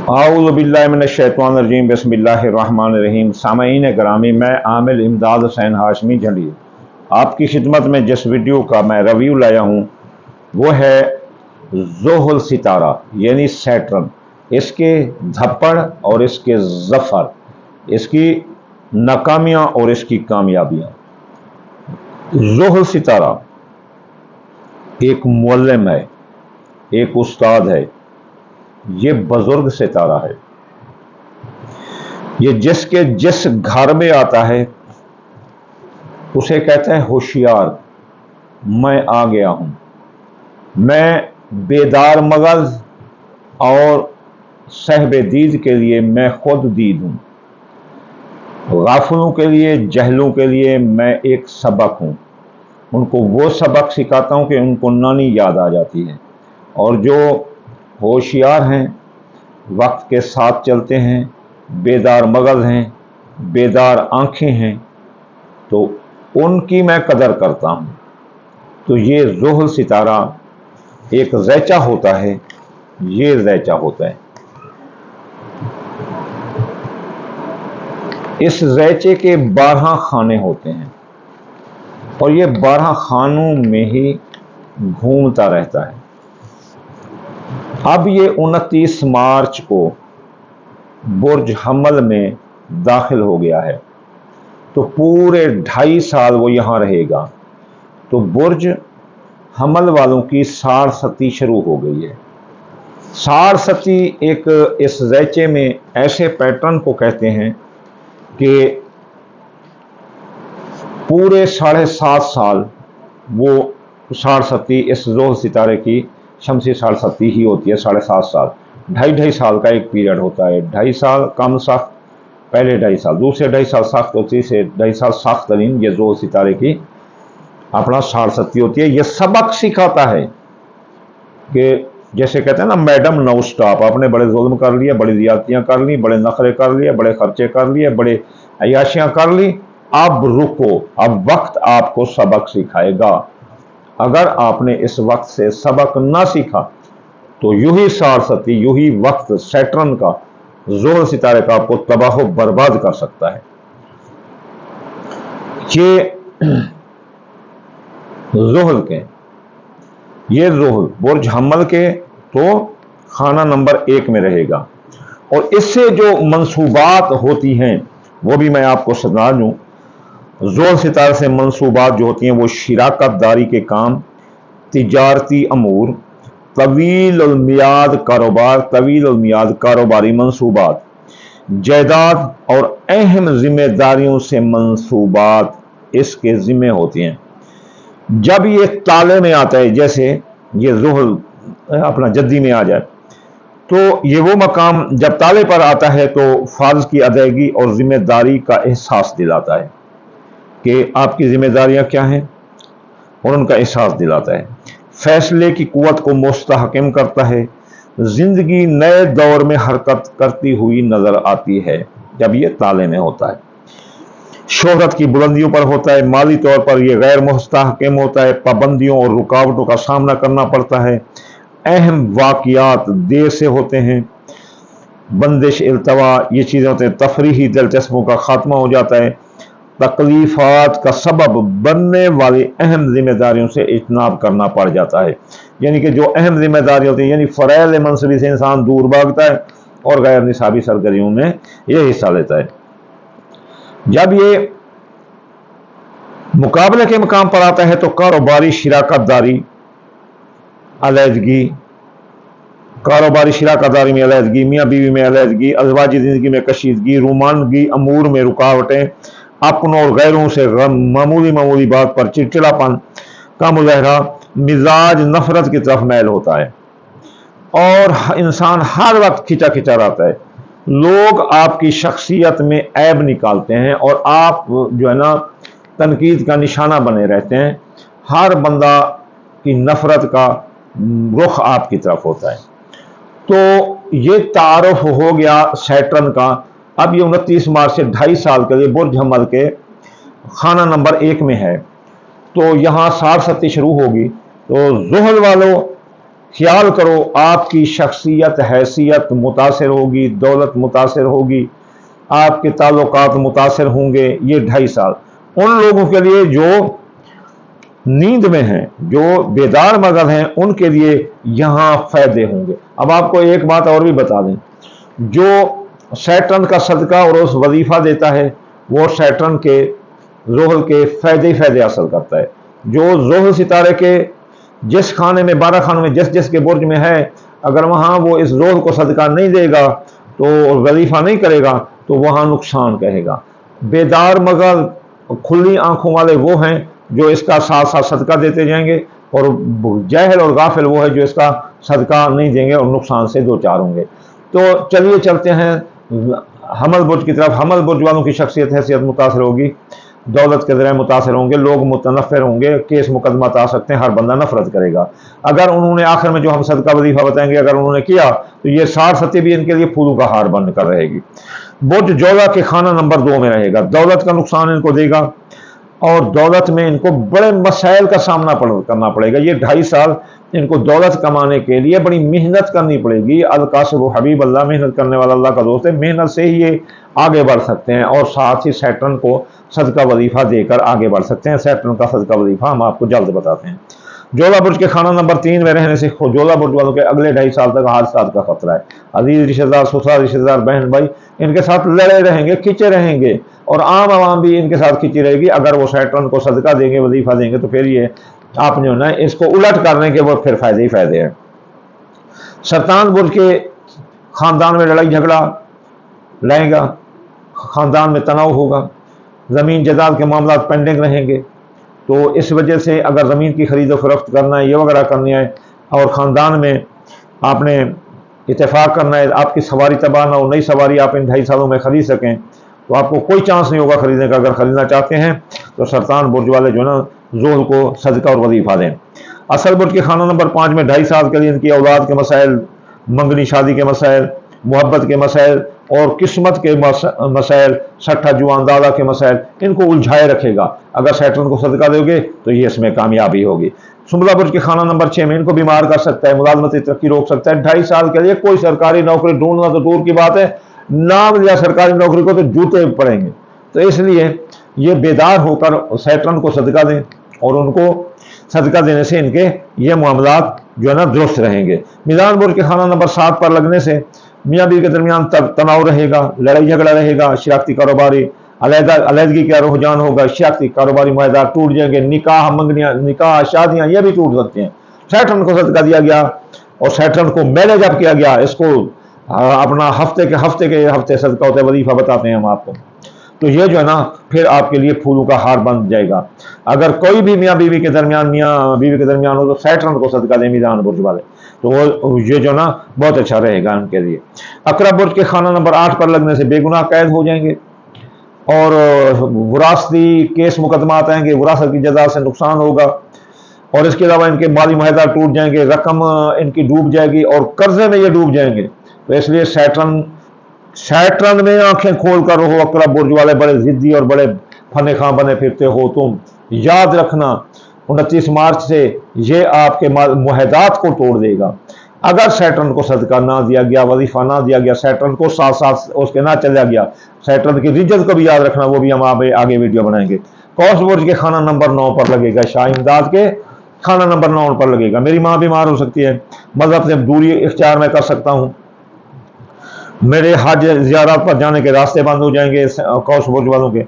आऊज़ु बिल्लाहि मिनश्शैतानिर्रजीम बिस्मिल्लाहिर्रहमानिर्रहीम। सामईन ग्रामी, मैं आमिल इमदाद हुसैन हाशमी झंडी आपकी खिदमत में जिस वीडियो का मैं रिव्यू लाया हूँ वो है ज़ोहल सितारा यानी सैटर्न, इसके धप्पड़ और इसके ज़फ़र, इसकी नाकामियाँ और इसकी कामयाबियाँ। ज़ोहल सितारा एक मुअल्लिम है, एक उस्ताद है, ये बुजुर्ग सितारा है। ये जिसके जिस घर में आता है उसे कहते हैं होशियार, मैं आ गया हूं, मैं बेदार मगज और सहबे दीद के लिए मैं खुद दीद हूं, गाफिलों के लिए, जहलों के लिए मैं एक सबक हूं। उनको वो सबक सिखाता हूं कि उनको नानी याद आ जाती है। और जो होशियार हैं, वक्त के साथ चलते हैं, बेदार मगज हैं, बेदार आंखें हैं, तो उनकी मैं कदर करता हूं। तो ये ज़ोहल सितारा एक ज़ैचा होता है, ये ज़ैचा होता है। इस ज़ैचे के 12 खाने होते हैं और ये 12 खानों में ही घूमता रहता है। अब ये 29 मार्च को बुर्ज हमल में दाखिल हो गया है, तो पूरे 2.5 साल वो यहाँ रहेगा। तो बुर्ज हमल वालों की सारसती शुरू हो गई है। सारसती एक इस ज़ैचे में ऐसे पैटर्न को कहते हैं कि पूरे 7.5 साल वो सारसती इस ज़ोहल सितारे की शमसी सारसती ही होती है। 7.5 साल, 2.5 साल का एक पीरियड होता है। 2.5 साल कम सख्त, पहले 2.5 साल, दूसरे 2.5 साल सख्त होती है, 2.5 साल सख्त तरीन ये ज़ोहल सितारे की अपना सारसती होती है। ये सबक सिखाता है कि जैसे कहते हैं ना, मैडम नो स्टॉप, आपने बड़े जुल्म कर लिए, बड़ी ज़्यादतियाँ कर ली, बड़े नखरे कर लिए, बड़े खर्चे कर लिए, बड़े अयाशियाँ कर ली, अब रुको, अब वक्त आपको सबक सिखाएगा। अगर आपने इस वक्त से सबक ना सीखा तो यूं ही सारसती, यूं ही वक्त सैटर्न का, ज़ोहल सितारे का आपको तबाह बर्बाद कर सकता है। ये ज़ोहल के, ये ज़ोहल बुर्ज हमल के तो खाना नंबर 1 में रहेगा। और इससे जो मंसूबात होती हैं वो भी मैं आपको सुना दूं। ज़ोहल सितारे से मंसूबात जो होती हैं वो शिराकत दारी के काम, तिजारती अमूर, तवील उल मियाद कारोबार, तवील उल मियाद कारोबारी मंसूबात, जायदाद और अहम जिम्मेदारियों से मंसूबात इसके जिम्मे होती हैं। जब ये ताले में आता है, जैसे ये ज़ोहल अपना जद्दी में आ जाए, तो ये वो मकाम जब ताले पर आता है तो फ़र्ज की अदायगी और जिम्मेदारी का एहसास दिलाता है कि आपकी जिम्मेदारियां क्या हैं, और उनका एहसास दिलाता है। फैसले की कुव्वत को मुस्तहकम करता है। जिंदगी नए दौर में हरकत करती हुई नजर आती है जब ये ताले में होता है। शोहरत की बुलंदियों पर होता है। माली तौर पर यह गैर मुस्तहकम होता है। पाबंदियों और रुकावटों का सामना करना पड़ता है। अहम वाक़ियात देर से होते हैं। बंदिश, इल्तवा, ये चीज़ें होते हैं। तफरीही दिलचस्पों का खात्मा हो जाता है। तकलीफात का सबब बनने वाली अहम जिम्मेदारियों से इज्तनाब करना पड़ जाता है। यानी कि जो अहम जिम्मेदारी होती है, यानी फ़रैल मनसबी से इंसान दूर भागता है और गैर निसाबी सरगर्मियों में यह हिस्सा लेता है। जब ये मुकाबले के मकाम पर आता है तो कारोबारी शिराकत दारी, अलहदगी, कारोबारी शिराकत दारी में अलहदगी, मियाँ बीवी में अलहदगी, अज़वाजी ज़िंदगी में कशीदगी, रोमानगी अमूर में रुकावटें, अपनों और गैरों से मामूली बात पर चिड़चिड़ापन का मुजाहरा, मिजाज नफरत की तरफ मैल होता है और इंसान हर वक्त खिंचा खिंचा रहता है। लोग आपकी शख्सियत में ऐब निकालते हैं और आप जो है ना तनकीद का निशाना बने रहते हैं। हर बंदा की नफरत का रुख आपकी तरफ होता है। तो ये तारुफ हो गया सैटर्न का। अब ये 29 मार्च से 2.5 साल के लिए बुर्ज हमल के खाना नंबर 1 में है, तो यहाँ सारसती शुरू होगी। तो ज़ोहल वालों ख्याल करो आपकी शख्सियत हैसियत मुतासर होगी, दौलत मुतासर होगी, आपके ताल्लुकात मुतासर होंगे। ये 2.5 साल उन लोगों के लिए जो नींद में हैं, जो बेदार मगर हैं, उनके लिए यहाँ फायदे होंगे। अब आपको एक बात और भी बता दें, जो सैटर्न का सदका और उस वजीफा देता है वो सैटर्न के ज़ोहल के फायदे ही फायदे हासिल करता है। जो ज़ोहल सितारे के जिस खाने में 12 खानों में जिस जिस के बुर्ज में है, अगर वहाँ वो इस ज़ोहल को सदका नहीं देगा तो वजीफा नहीं करेगा तो वहाँ नुकसान कहेगा। बेदार मगर खुली आंखों वाले वो हैं जो इसका साथ साथ सदका देते जाएंगे, और जाहिल और गाफिल वो है जो इसका सदका नहीं देंगे और नुकसान से दो चार होंगे। तो चलिए चलते हैं हमल बुर्ज की तरफ। हमल बुर्ज वालों की शख्सियत हैसियत मुतासर होगी, दौलत के ज़रिए मुतासर होंगे, लोग मुतनफ़िर होंगे, केस मुकदमा आ सकते हैं, हर बंदा नफरत करेगा। अगर उन्होंने आखिर में जो हम सदका वजीफा बताएंगे अगर उन्होंने किया तो ये 60 सती भी इनके लिए फूलों का हार बनकर रहेगी। बुर्ज जोला के खाना नंबर 2 में रहेगा। दौलत का नुकसान इनको देगा और दौलत में इनको बड़े मसाइल का सामना करना पड़ेगा। ये 2.5 साल इनको दौलत कमाने के लिए बड़ी मेहनत करनी पड़ेगी। अल कासिब हबीब अल्लाह, मेहनत करने वाला अल्लाह का दोस्त है, मेहनत से ही ये आगे बढ़ सकते हैं और साथ ही सैटर्न को सदका वजीफा देकर आगे बढ़ सकते हैं। सैटर्न का सदका वजीफा हम आपको जल्द बताते हैं। जोला बुर्ज के खाना नंबर 3 में रहने से जोला बुर्ज वालों के अगले 2.5 साल तक हादसात का खतरा है। अजीज रिश्तेदार, ससुराल रिश्तेदार, बहन भाई इनके साथ लड़े रहेंगे, खिंचे रहेंगे और आम आवाम भी इनके साथ खिंची रहेगी। अगर वो सैटर्न को सदका देंगे, वजीफा देंगे तो फिर ये आपने ना इसको उलट करने के वो फिर फायदे ही फायदे हैं। सरतान बुर्ज के खानदान में लड़ाई झगड़ा रहेगा, खानदान में तनाव होगा, ज़मीन जायदाद के मामला पेंडिंग रहेंगे। तो इस वजह से अगर ज़मीन की खरीद फरोख्त करना है, ये वगैरह करनी है और ख़ानदान में आपने इत्तेफाक करना है, आपकी सवारी तबाह ना हो, नई सवारी आप इन 2.5 सालों में ख़रीद सकें, तो आपको कोई चांस नहीं होगा ख़रीदने का। अगर ख़रीदना चाहते हैं तो सरतान बुर्ज वाले जो ना ज़ोहल को सदका और वजीफा दें। असल बुर्ज के खाना नंबर 5 में 2.5 साल के लिए इनकी औलाद के मसाइल, मंगनी शादी के मसाइल, मोहब्बत के मसाइल और किस्मत के मसाइल, सट्ठा जुआनदादा के मसाइल इनको उलझाए रखेगा। अगर सैटर्न को सदका दोगे तो ये इसमें कामयाबी होगी। सुमला बुर्ज के खाना नंबर 6 में इनको बीमार कर सकता है, मुलाजमती तरक्की रोक सकता है। 2.5 साल के लिए कोई सरकारी नौकरी ढूंढना तो दूर की बात है, नाम लिया सरकारी नौकरी को तो जूते पड़ेंगे। तो इसलिए ये बेदार होकर सैटर्न को सदका दें और उनको सदका देने से इनके ये मामलात जो है ना दुरुस्त रहेंगे। मीज़ान बुर्ज के खाना नंबर 7 पर लगने से मियाँ बीवी के दरमियान तनाव रहेगा, लड़ाई झगड़ा रहेगा, शिराकती कारोबारी अलहदगी का रुझान होगा, शिराकती कारोबारी मुआहदा टूट जाएंगे, निकाह मंगनियाँ, निकाह शादियाँ ये भी टूट सकते हैं। सैटर्न को सदका दिया गया और सैटर्न को मैनेज अप किया गया, इसको अपना हफ्ते सदका होता है, वजीफा बताते हैं हम आपको। तो ये जो है ना फिर आपके लिए फूलों का हार बन जाएगा। अगर कोई भी मियाँ बीवी के दरमियान हो तो सैटर्न को सदका दे मीज़ान बुर्ज वाले, तो वो ये जो ना बहुत अच्छा रहेगा उनके लिए। अकरब बुर्ज के खाना नंबर 8 पर लगने से बेगुनाह कैद हो जाएंगे और विरासती केस मुकदमा आएंगे, विरासत की जजा से नुकसान होगा और इसके अलावा इनके माली मुआहदा टूट जाएंगे, रकम इनकी डूब जाएगी और कर्जे में ये डूब जाएंगे। तो इसलिए सैटर्न में आंखें खोल कर रहो। अकरब बुर्ज वाले बड़े जिद्दी और बड़े फने खां बने फिरते हो तुम, याद रखना 29 मार्च से ये आपके मुआहदात को तोड़ देगा। अगर सैटर्न को सदका ना दिया गया, वजीफा ना दिया गया, सैटर्न को साथ साथ उसके ना चला गया, सैटर्न की रिजत को भी याद रखना, वो भी हम आगे वीडियो बनाएंगे। कौस बुर्ज के खाना नंबर 9 पर लगेगा, शाह इमदाद के खाना नंबर 9 पर लगेगा। मेरी माँ बीमार हो सकती है, मजहब से दूरी इख्तियार मैं कर सकता हूँ, मेरे हज ज़ियारत पर जाने के रास्ते बंद हो जाएंगे कौस बुर्ज वालों के।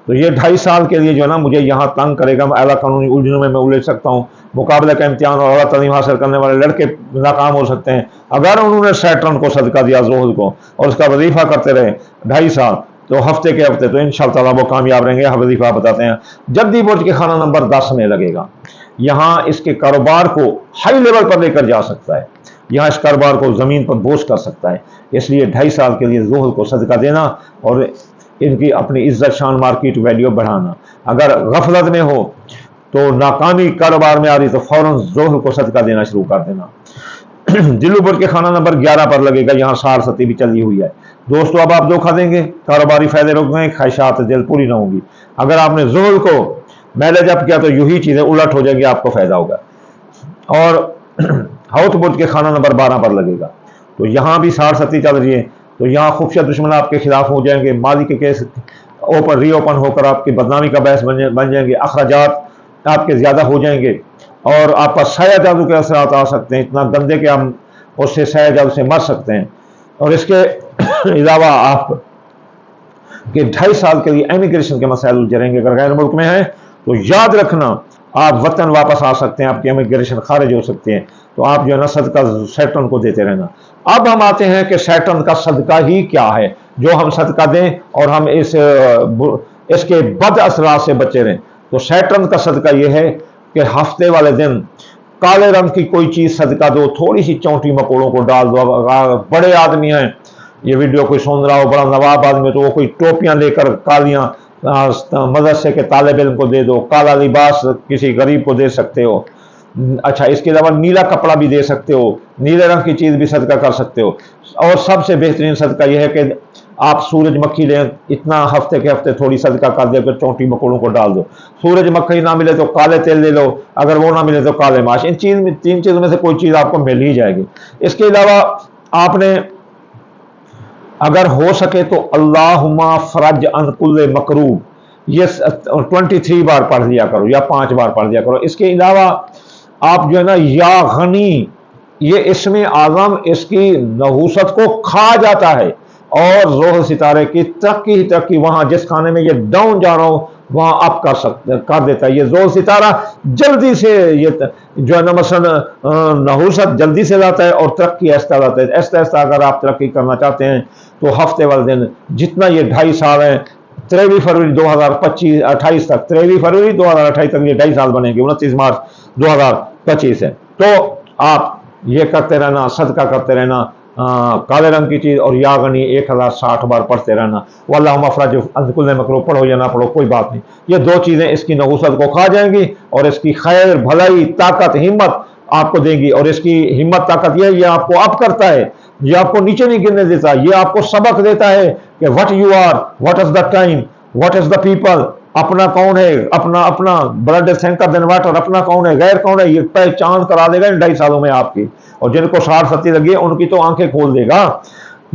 तो ये 2.5 साल के लिए जो है ना मुझे यहाँ तंग करेगा, मैं आला कानूनी उलझनों में मैं उलझ सकता हूँ, मुकाबले का इम्तिहान और अला तालीम हासिल करने वाले लड़के नाकाम हो सकते हैं। अगर उन्होंने सैटर्न को सदका दिया ज़ोहल को और उसका वजीफा करते रहे 2.5 साल, तो हफ्ते के हफ्ते तो इंशाअल्लाह वो कामयाब रहेंगे। हम वजीफा बताते हैं। जद्दी बुर्ज के खाना नंबर 10 में लगेगा, यहाँ इसके कारोबार को हाई लेवल पर लेकर जा सकता है, यहाँ इस कारोबार को ज़मीन पर बोझ कर सकता है। इसलिए 2.5 साल के लिए ज़ोहल को सदका देना और इनकी अपनी इज्जत शान मार्केट वैल्यू बढ़ाना। अगर गफलत में हो तो नाकामी कारोबार में आ रही तो फौरन ज़ोहल को सदका देना शुरू कर देना। दिल्लू बुर्ज के खाना नंबर 11 पर लगेगा, यहाँ सार सती भी चली हुई है। दोस्तों अब आप धोखा देंगे, कारोबारी फायदे रुक गए, ख्वाहिशात दिल पूरी ना होगी। अगर आपने ज़ोहल को मैनेज अप किया तो यूं ही चीज़ें उलट हो जाएंगी, आपको फायदा होगा। और हाउस बोट के खाना नंबर 12 पर लगेगा। तो यहाँ भी 60-70 चल रही है। तो यहाँ खुफिया दुश्मन आपके खिलाफ हो जाएंगे, माली के केस ओपन रीओपन होकर आपकी बदनामी का बहस बन जाएंगे, अखराजात आपके ज़्यादा हो जाएंगे और आपका साया जादू के असरात आ सकते हैं, इतना गंदे कि हम उससे साया जादू से मर सकते हैं। और इसके अलावा आप कि 2.5 साल के लिए इमिग्रेशन के मसाइल उलझे रहेंगे। अगर गैर मुल्क में हैं तो याद रखना आप वतन वापस आ सकते हैं, आपकी इमिग्रेशन खारिज हो सकती है। तो आप जो है ना सदका सैटर्न को देते रहना। अब हम आते हैं कि सैटर्न का सदका ही क्या है जो हम सदका दें और हम इसके बद असरात से बचे रहें। तो सैटर्न का सदका यह है कि हफ्ते वाले दिन काले रंग की कोई चीज सदका दो, थोड़ी सी चौंटी मकोड़ों को डाल दो। बड़े आदमी हैं, ये वीडियो कोई सुन रहा हो, बड़ा नवाब आदमी, तो वो कोई टोपियां लेकर कालियां मदरसे के तालिब इल्म को दे दो, काला लिबास किसी गरीब को दे सकते हो। अच्छा, इसके अलावा नीला कपड़ा भी दे सकते हो, नीले रंग की चीज भी सदका कर सकते हो। और सबसे बेहतरीन सदका यह है कि आप सूरजमुखी लें, इतना हफ्ते के हफ्ते थोड़ी सदका कर दे कर चौंटी मकोड़ों को डाल दो। सूरजमुखी ना मिले तो काले तेल ले लो, अगर वो ना मिले तो काले माश। इन तीन चीजों में से कोई चीज आपको मिल ही जाएगी। इसके अलावा आपने अगर हो सके तो अल्लाहुम्मा फरज अन कुल्ले मकरूब, ये 23 बार पढ़ लिया करो या 5 बार पढ़ लिया करो। इसके अलावा आप जो है ना या गनी, ये इसमें आज़म इसकी नहूसत को खा जाता है और ज़ोहर सितारे की तरक्की ही तरक्की, वहां जिस खाने में ये डाउन जा रहा हो वहां अप कर देता है। ये ज़ोहर सितारा जल्दी से ये जो है ना मसलन नहूसत जल्दी से लाता है और तरक्की ऐसा लाता है। ऐसा ऐसा अगर आप तरक्की करना चाहते हैं तो हफ्ते वाले दिन जितना ये 2.5 साल है, 23 फरवरी 2028 तक, 23 फरवरी 2028 तक ये 2.5 साल बनेंगे, 29 मार्च 2025 है। तो आप ये करते रहना, सदका करते रहना, काले रंग की चीज और या गनी 1060 बार पढ़ते रहना। वल्लाहु मफरज अज़कुल मकरूब, पढ़ो या ना पढ़ो कोई बात नहीं, ये दो चीजें इसकी नहूसत को खा जाएंगी और इसकी खैर भलाई ताकत हिम्मत आपको देंगी। और इसकी हिम्मत ताकत ये आपको अप करता है, ये आपको नीचे नहीं गिरने देता, ये आपको सबक देता है कि what you are, what is the time, what is the people, अपना कौन है, अपना ब्लड थिंकर देन वाटर, अपना कौन है, गैर कौन है, ये पहचान करा देगा इन 2.5 सालों में आपकी। और जिनको 60-70 लगी है उनकी तो आंखें खोल देगा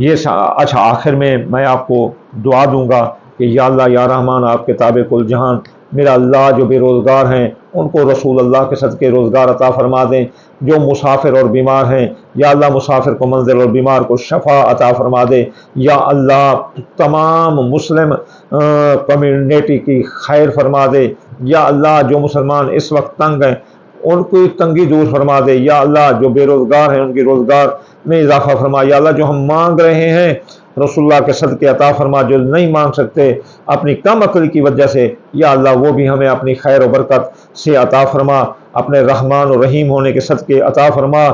ये। अच्छा, आखिर में मैं आपको दुआ दूंगा कि या अल्लाह या रहमान, आपके ताबे कुल जहान मेरा अल्लाह, जो बेरोज़गार हैं उनको रसूल अल्लाह के सदके रोज़गार अता फरमा दें। जो मुसाफिर और बीमार हैं या अल्लाह मुसाफिर को मंजिल और बीमार को शफा अता फरमा दे। या अल्लाह तमाम मुस्लिम कम्युनिटी की खैर फरमा दे। या अल्लाह जो मुसलमान इस वक्त तंग हैं उनकी तंगी दूर फरमा दे। या अल्लाह जो बेरोज़गार हैं उनकी रोज़गार में इजाफा फरमा। या अल्लाह जो हम मांग रहे हैं रसूलुल्लाह के सदके अता फरमा, जो नहीं मांग सकते अपनी कम अक्ल की वजह से, या अल्लाह वो भी हमें अपनी खैर और बरकत से अता फरमा। अपने रहमान और रहीम होने के सदके अता फरमा,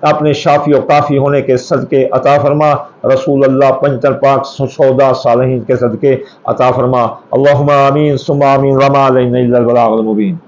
अपने शाफी और काफ़ी होने के सदके अता फरमा, रसूल अल्लाह पंचर पाक सौदा सालहीन के सदके अता फरमा। अल्लाहुम्मा आमीन सुम्मा आमीन, वमा अलैना इल्लल बलागुल मुबीन।